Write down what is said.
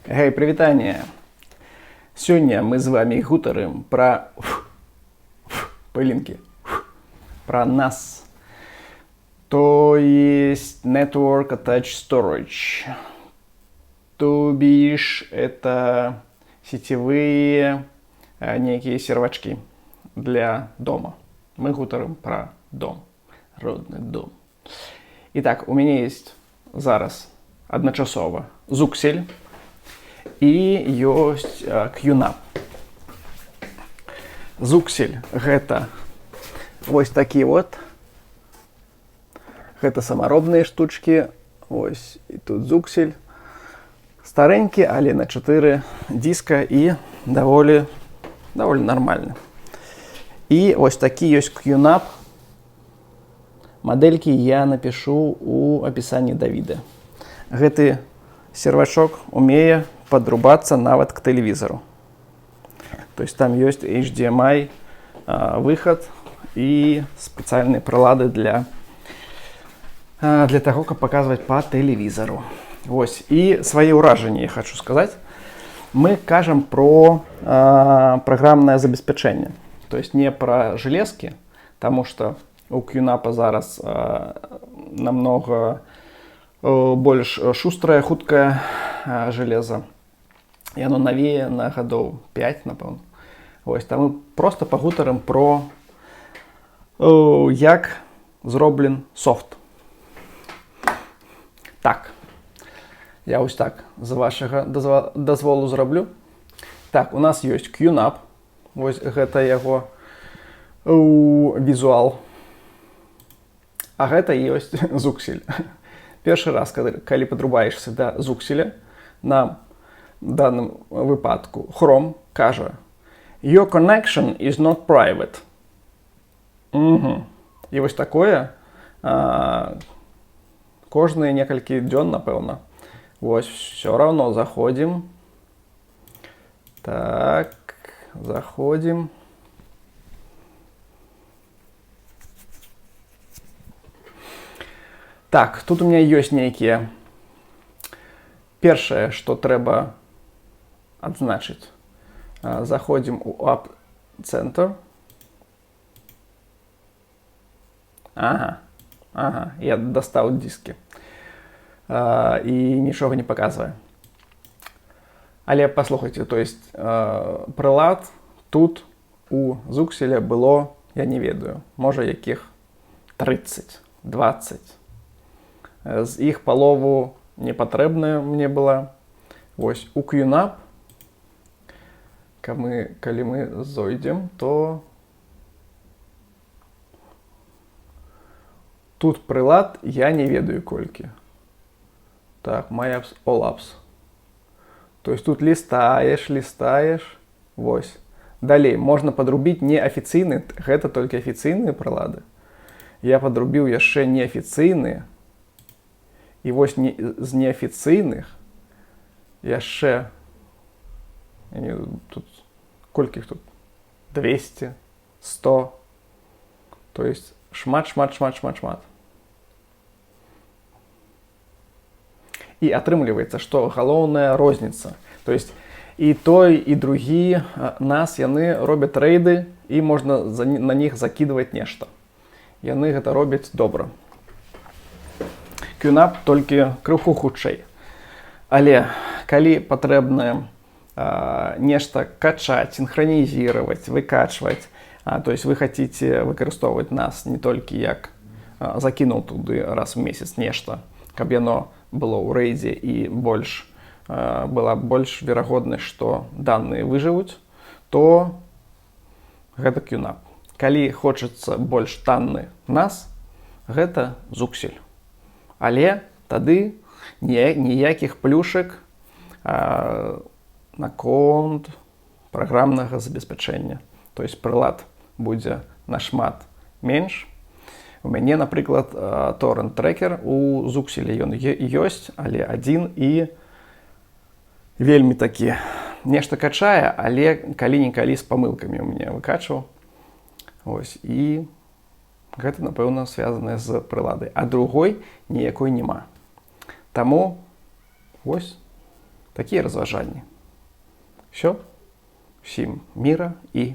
Гей, прывітанне! Сёння мы з вами гутарым пра пылінкі, пра NAS, то есть Network Attached Storage. То бишь это сетевые некие сервачки для дома. Мы гутарым пра дом, родны дом. Итак, у меня есть зараз адначасова Zooxel і ёсць QNAP. Zooxel гэта вось такі вот. Гэта самаробныя штучкі. Вось і тут Zooxel. Старенькі, але на 4 диска і даволі нармальны. І вось такі ёсць QNAP. Мадэлькі я напишу у апісанні да відэа. Гэты сервачок умее подрубаться нават к телевизору. То есть там есть HDMI выход и специальные прилады для того, как показывать по телевизору. Вось. И свои уражения я хочу сказать. Мы кажем про программное забеспечение. То есть не про железки, потому что у QNAP зараз намного больш шустрае, хуткае железо. І оно навее на гадоў 5, напэўна. Вось, там мы просто пагутарым про як зроблен софт. Так. Я ось так з вашага дазволу зраблю. Так, у нас ёсць QNAP. Вось гэта яго візуал. А гэта ёсць Zooxel. Першы раз, калі падрубаешся да Zooxel, нам в данном выпадку Chrome кажа «Your connection is not private». І вось такое кожныя некалькі дзён, напэўна. Вось, все равно заходим. Так, заходим. Так, тут у меня ёсць нейкія. Першае, што трэба адзначыць. Заходим у App Center. Ага, я достал диски. І нічога не показвае. Але паслухайце, то есть прылад тут у Zooxel было, я не ведаю, можа якіх 30, 20. З іх палову непатрэбная мне была. Вось у QNAP, калі мы зойдзем, то тут прылад я не ведаю колькі. Так, My Apps, All Apps. То есть тут лістаеш. Вось. Далей, можна падрубіць неафіцыйны, гэта толькі афіцыйныя прылады. Я падрубіў яшчэ неафіцыйныя. І вось з неафіцыйных яшчэ тут колькі тут 200, 100. То есть шмат. І атрымліваецца, што галоўная розніца. То есть і той, і другі NAS, яны робяць рэйды, і можна на них закидывать нешта. Яны гэта робяць добра. QNAP толькі крыху хутчэй. Але калі патрэбна нешта качаць, синхронизировать, выкачваць, то есть вы хотите выкарыстоўваць NAS не толькі як закінуў туды раз в месяц нешта, каб яно было ў рэйдзе і была больш верагоднасць, што данные выжывуць, то гэта QNAP. Калі хочацца больш танны NAS, гэта Zooxel. Але тады ніякіх плюшек наконт праграмнага забеспячэння. То есть прылад будзе нашмат менш. У мяне, напрыклад, торрент-трекер у Zooxel ён ёсць, але адзін і вельмі такі. Нешта качае, але калі-нікалі з памылкамі у мяне выкачваў. Вось, і гэта, напэўна, звязанае з прыладай. А другой ніякой няма. Таму, вось Такія разважанні. Усё. Усім міра і